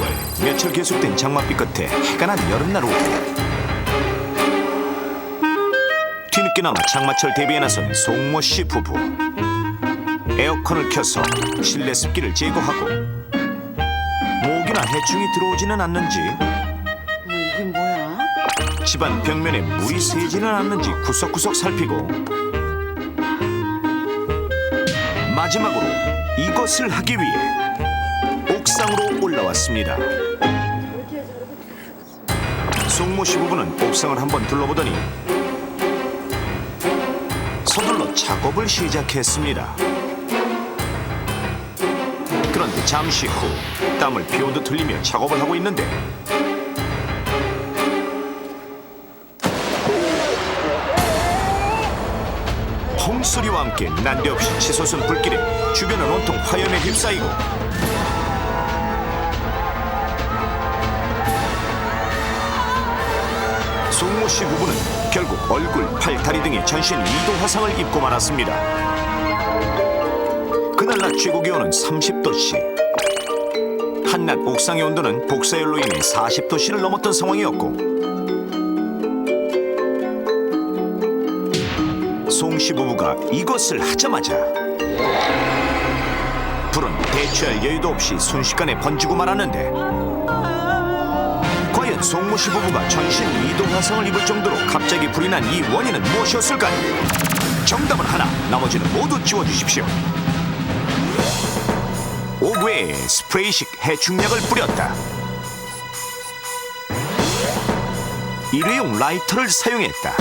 10월 며칠 계속된 장맛비 끝에 해가 난 여름날 오후 뒤늦게나마 장마철 대비에 나선 송모 씨 부부. 에어컨을 켜서 실내 습기를 제거하고 모기나 해충이 들어오지는 않는지 이게 뭐야? 집안 벽면에 물이 새지는 않는지 구석구석 살피고 마지막으로 이것을 하기 위해 옥상으로 올라왔습니다. 송모 씨 부부는 옥상을 한번 둘러보더니 서둘러 작업을 시작했습니다. 그런데 잠시 후 땀을 피우듯 흘리며 작업을 하고 있는데 홍소리와 함께 난데없이 치솟은 불길에 주변은 온통 화염에 휩싸이고 송모 씨 부부는 결국 얼굴, 팔, 다리 등의 전신 2도 화상을 입고 말았습니다. 그날 낮 최고 기온은 30도씨. 한낮 옥상의 온도는 복사열로 인해 40도씨를 넘었던 상황이었고 송 씨 부부가 이것을 하자마자 불은 대처할 여유도 없이 순식간에 번지고 말았는데 과연 송모 씨 부부가 전신 2도 화상을 입을 정도로 갑자기 불이 난 이 원인은 무엇이었을까요? 정답은 하나, 나머지는 모두 지워주십시오. 5괴의 스프레이식 해충약을 뿌렸다. 일회용 라이터를 사용했다.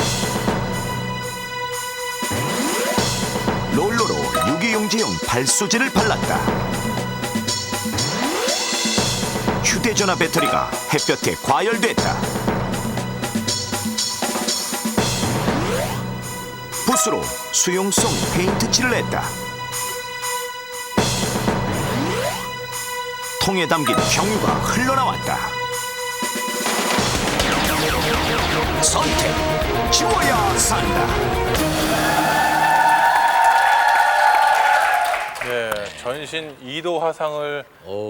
롤러로 유기용제용 발소제를 발랐다. 휴대전화 배터리가 햇볕에 과열됐다. 붓으로 수용성 페인트 칠을 했다. 통에 담긴 경유가 흘러나왔다. 선택, 지워야 산다. 네, 전신 2도 화상을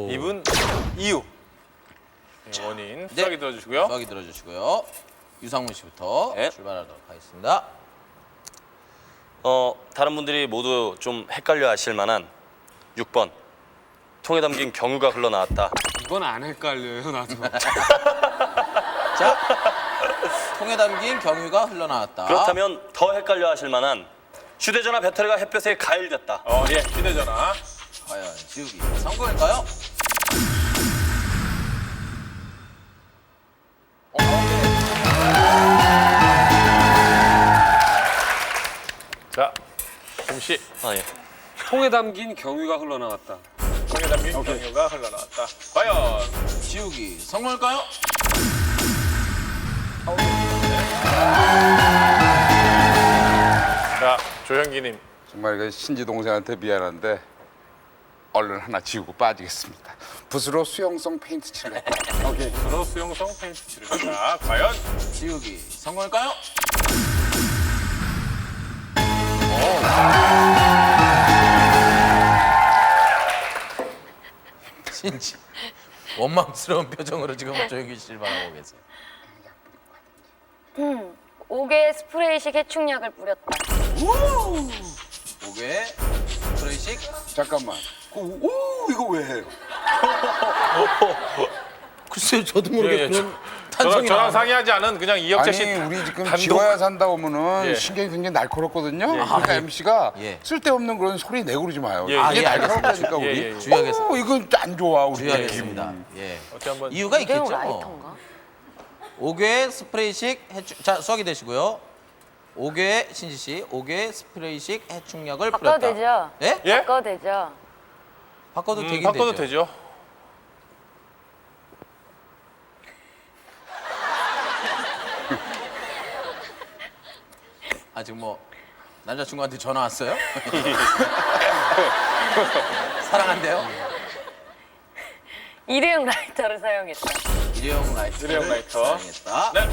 입은 이유. 원인 수학이 들어주시고요. 수학이 들어주시고요. 유상문 씨부터 네. 출발하도록 하겠습니다. 다른 분들이 모두 좀 헷갈려 하실 만한 6번. 통에 담긴 경유가 흘러나왔다. 이건 안 헷갈려요, 나도. 자, 통에 담긴 경유가 흘러나왔다. 그렇다면 더 헷갈려 하실 만한 휴대전화 배터리가 햇볕에 가열됐다. 예, 휴대전화. 과연 지우기 성공일까요? 자, 김씨. 예. 통에 담긴 경유가 흘러나왔다. 통에 담긴 경유가 흘러나왔다. 과연 지우기 성공일까요? 자, 조현기님. 정말 그 신지 동생한테 미안한데 얼른 하나 지우고 빠지겠습니다. 붓으로 수용성 페인트 칠을 서로 수용성 페인트 칠을 했다. 과연 지우기 성공일까요? 신지 원망스러운 표정으로 지금 조용히 씨를 바라보고 계세요. 5개 스프레이식 해충약을 뿌렸다. 5개 스프레이식. 잠깐만. 오 이거 왜 해요? 글쎄요, 저도 예, 모르게 예, 그런 저랑, 탄성이 저랑 나. 상의하지 않은 그냥 이혁재 씨 아니 우리 지금 단독. 지워야 산다 오면은 예. 신경이 굉장히 날카롭거든요. 그러니까 MC가 예. 쓸데없는 그런 소리 내고 그러지 마요. 예, 이게 예, 날카롭다니까 알겠습니다. 우리. 예, 예. 주의하겠습니다. 이건 안 좋아 우리. 주의하겠습니다. 예. 어떻게 한번 이유가 이대용 있겠죠. 라이터인가? 5개 스프레이식 해충. 자, 수학이 되시고요. 5개 신지 씨, 5개 스프레이식 해충약을 바꿔도 뿌렸다. 되죠? 예? 예? 바꿔도 되죠? 바꿔도 되긴 바꿔도 되죠. 되죠. 아, 지금 뭐 남자친구한테 전화 왔어요? 사랑한대요? 일회용 라이터를 사용했다. 일회용 라이터. 일회용 라이터. 사용했다. 네.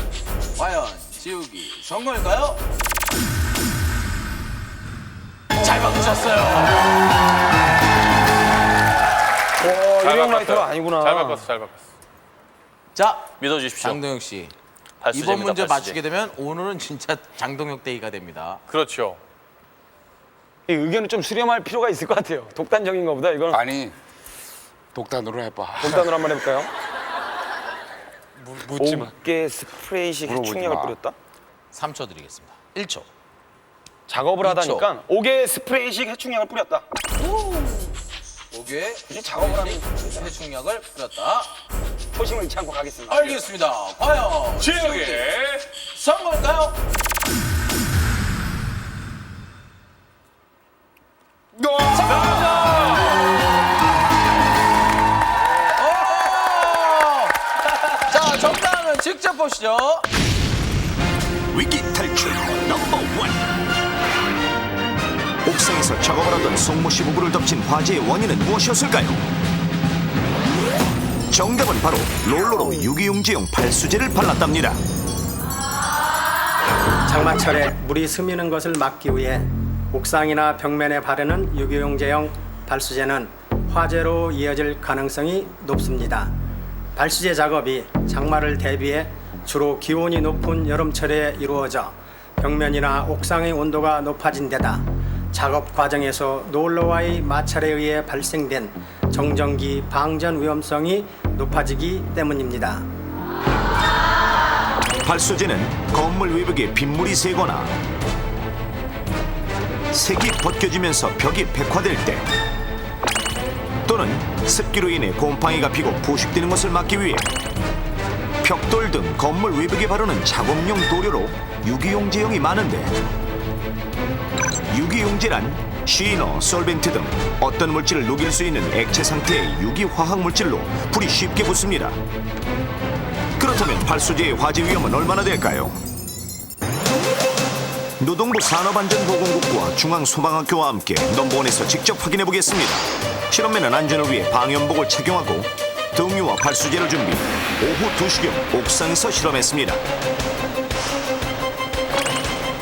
과연 지우기 성공일까요? 잘 바꾸셨어요. 잘 라이터가 바꿨어요. 아니구나. 잘 바꿨어, 잘 바꿨어. 자, 믿어주십시오. 장동혁 씨. 발수제입니다, 이번 문제 발수제. 맞추게 되면 오늘은 진짜 장동혁 데이가 됩니다. 그렇죠. 이 의견을 좀 수렴할 필요가 있을 것 같아요. 독단적인 것보다 이건 아니 독단으로 해봐. 독단으로 한번 해볼까요? 묻지 마. 옥계 스프레이식 물어보지 해충약을 마. 뿌렸다? 3초 드리겠습니다. 1초. 작업을 하다니까 옥계 스프레이식 해충약을 뿌렸다. 옥외 굳이 작업을 하면 해충약을 뿌렸다. 초심을 잃지 않고 가겠습니다. 알겠습니다. 과연 지역에 성공일까요? 자, 정답은 직접 보시죠. 위기 탈출 넘버 원. 옥상에서 작업을 하던 송모 씨 부부를 덮친 화재의 원인은 무엇이었을까요? 정답은 바로 롤러로 유기용제용 발수제를 발랐답니다. 장마철에 물이 스미는 것을 막기 위해 옥상이나 벽면에 바르는 유기용제용 발수제는 화재로 이어질 가능성이 높습니다. 발수제 작업이 장마를 대비해 주로 기온이 높은 여름철에 이루어져 벽면이나 옥상의 온도가 높아진 데다 작업 과정에서 롤러와의 마찰에 의해 발생된 정전기 방전 위험성이 높아지기 때문입니다. 발수제는 건물 외벽에 빗물이 새거나 색이 벗겨지면서 벽이 백화될 때 또는 습기로 인해 곰팡이가 피고 부식되는 것을 막기 위해 벽돌 등 건물 외벽에 바르는 작업용 도료로 유기용제용이 많은데 유기용제란 쉬너, 솔벤트 등 어떤 물질을 녹일 수 있는 액체 상태의 유기화학 물질로 불이 쉽게 붙습니다. 그렇다면 발수제의 화재 위험은 얼마나 될까요? 노동부 산업안전보건국과 중앙소방학교와 함께 넘버원에서 직접 확인해 보겠습니다. 실험에는 안전을 위해 방염복을 착용하고 등유와 발수제를 준비, 오후 2시경 옥상에서 실험했습니다.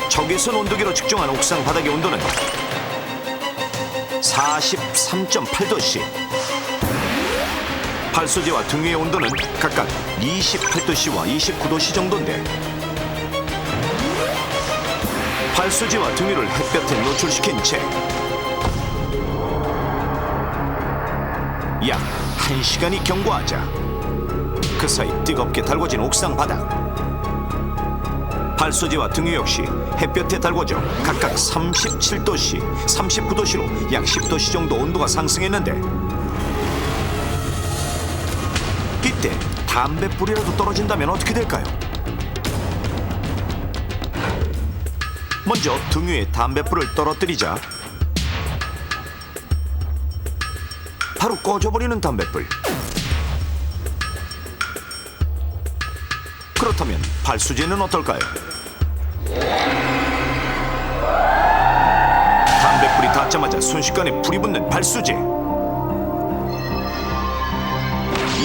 적외선 온도계로 측정한 옥상 바닥의 온도는 43.8도씨, 발수제와 등유의 온도는 각각 28도씨와 29도씨 정도인데 발수제와 등유를 햇볕에 노출시킨 채 약 1시간이 경과하자 그 사이 뜨겁게 달궈진 옥상 바닥, 발수제와 등유 역시 햇볕에 달궈져 각각 37도씨, 39도씨로 약 10도씨 정도 온도가 상승했는데 이때 담뱃불이라도 떨어진다면 어떻게 될까요? 먼저 등유에 담뱃불을 떨어뜨리자 바로 꺼져버리는 담뱃불. 그렇다면 발수제는 어떨까요? 담뱃불이 닿자마자 순식간에 불이 붙는 발수제.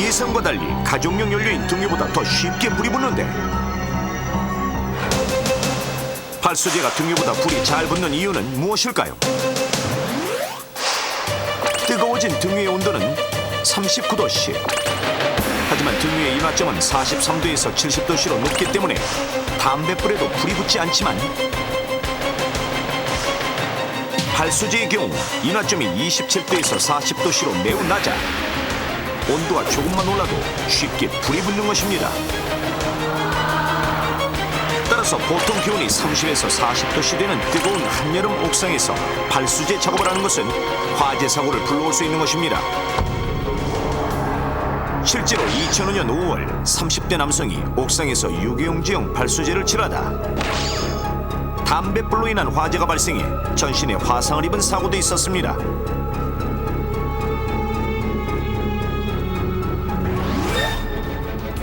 예상과 달리 가정용 연료인 등유보다 더 쉽게 불이 붙는데 발수제가 등유보다 불이 잘 붙는 이유는 무엇일까요? 뜨거워진 등유의 온도는 39도씨. 하지만 등유의 인화점은 43도에서 70도씨로 높기 때문에 담뱃불에도 불이 붙지 않지만 발수제의 경우 인화점이 27도에서 40도씨로 매우 낮아 온도가 조금만 올라도 쉽게 불이 붙는 것입니다. 따라서 보통 기온이 30에서 40도씨 되는 뜨거운 한여름 옥상에서 발수제 작업을 하는 것은 화재 사고를 불러올 수 있는 것입니다. 실제로 2005년 5월 30대 남성이 옥상에서 유기용제용 발수제를 칠하다 담뱃불로 인한 화재가 발생해 전신에 화상을 입은 사고도 있었습니다.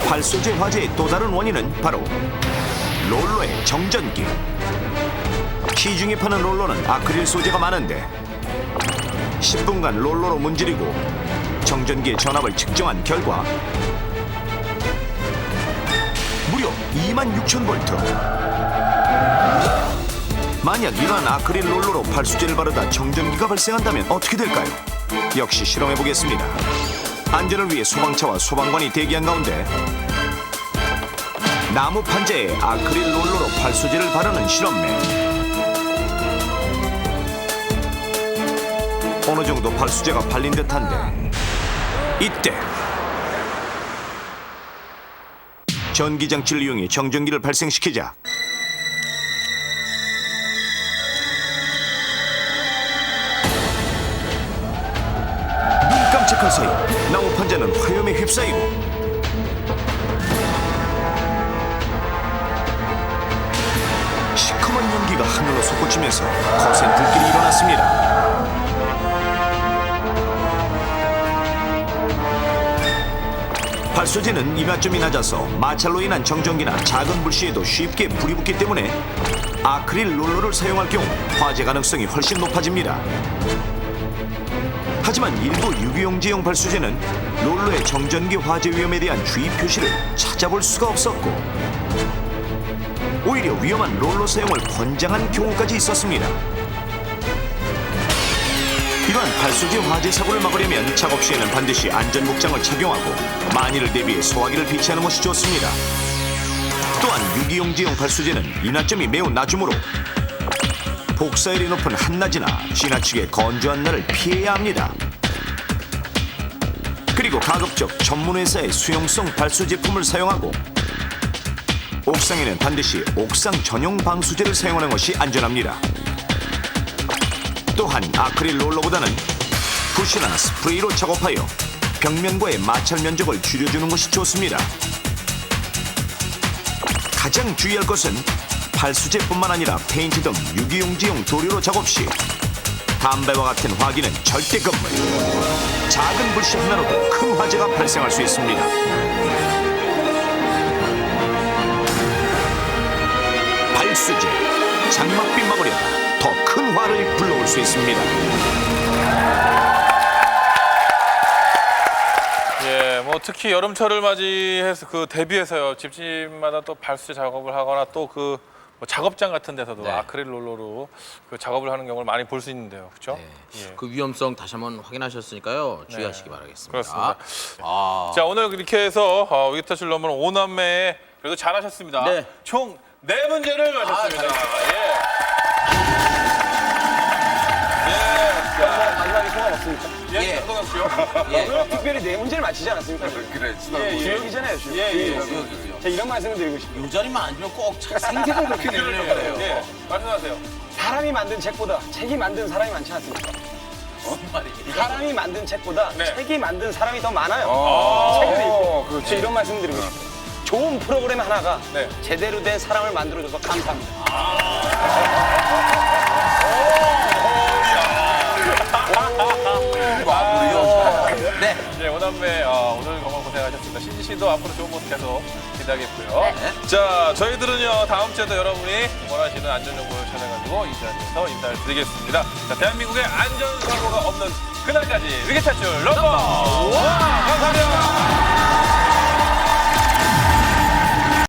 발수제 화재의 또 다른 원인은 바로 롤러의 정전기. 시중에 파는 롤러는 아크릴 소재가 많은데 10분간 롤러로 문지르고 정전기의 전압을 측정한 결과 무려 26,000V. 만약 이러한 아크릴 롤러로 발수제를 바르다 정전기가 발생한다면 어떻게 될까요? 역시 실험해보겠습니다. 안전을 위해 소방차와 소방관이 대기한 가운데 나무 판자에 아크릴 롤러로 발수제를 바르는 실험맨. 어느 정도 발수제가 발린 듯한데 이때 전기장치를 이용해 정전기를 발생시키자 눈 깜짝할 사이 나무 판자는 화염에 휩싸이고 시커먼 연기가 하늘로 솟구치면서 거센 불길이 일어났습니다. 발소제는 이맛점이 낮아서 마찰로 인한 정전기나 작은 불씨에도 쉽게 불이 붙기 때문에 아크릴 롤러를 사용할 경우 화재 가능성이 훨씬 높아집니다. 하지만 일부 유기용제용 발수제는 롤러의 정전기 화재 위험에 대한 주의 표시를 찾아볼 수가 없었고 오히려 위험한 롤러 사용을 권장한 경우까지 있었습니다. 이러한 발수제 화재 사고를 막으려면 작업 시에는 반드시 안전복장을 착용하고 만일을 대비해 소화기를 비치하는 것이 좋습니다. 또한 유기용제용 발수제는 인화점이 매우 낮으므로 복사율이 높은 한낮이나 지나치게 건조한 날을 피해야 합니다. 그리고 가급적 전문회사의 수용성 발수 제품을 사용하고 옥상에는 반드시 옥상 전용 방수제를 사용하는 것이 안전합니다. 또한 아크릴 롤러보다는 붓이나 스프레이로 작업하여 벽면과의 마찰 면적을 줄여주는 것이 좋습니다. 가장 주의할 것은 발수제뿐만 아니라 페인트 등 유기용제용 도료로 작업 시 담배와 같은 화기는 절대 금물. 작은 불씨 하나로도 큰 화재가 발생할 수 있습니다. 발수제, 장막비 막으려다 더 큰 화를 불러올 수 있습니다. 예, 뭐 특히 여름철을 맞이해서 그 대비해서요 집집마다 또 발수제 작업을 하거나 또 그 뭐 작업장 같은 데서도 네. 아크릴 롤러로 그 작업을 하는 경우를 많이 볼 수 있는데요, 그렇죠? 네. 예. 그 위험성 다시 한번 확인하셨으니까요. 주의하시기 바라겠습니다. 그렇습니다. 아, 자, 오늘 이렇게 해서 위기탈출 넘버는 5남매 그래도 잘하셨습니다. 네. 총 4문제를 맞췄습니다. 예. 마지막에 소감 없습니까? 예, 한동혁 씨요. 예. 특별히 4문제를 맞히지 않았습니까? 그래, 주역이잖아요, 주역. 예. 제가 이런 말씀을 드리고 싶어요. 요 자리만 앉으면 꼭 생색을 그렇게 내려고 그래요. 예, 말씀하세요. 사람이 만든 책보다 책이 만든 사람이 많지 않습니까? 사람이 만든 책보다 네. 책이 만든 사람이 더 많아요. 책을 읽고. 제가 이런 말씀 드리고 싶어요. 좋은 프로그램 하나가 네. 제대로 된 사람을 만들어줘서 감사합니다. 네. 네, 5남매 오늘 정말 고생하셨습니다. 신지 씨도 앞으로 좋은 모습 계속 기대하겠고요. 자, 저희들은요 다음 주에도 여러분이 원하시는 안전정보를 찾아가지고 이 자리에서 인사를 드리겠습니다. 자, 대한민국의 안전사고가 없는 그날까지 위기탈출 넘버 1! 감사합니다.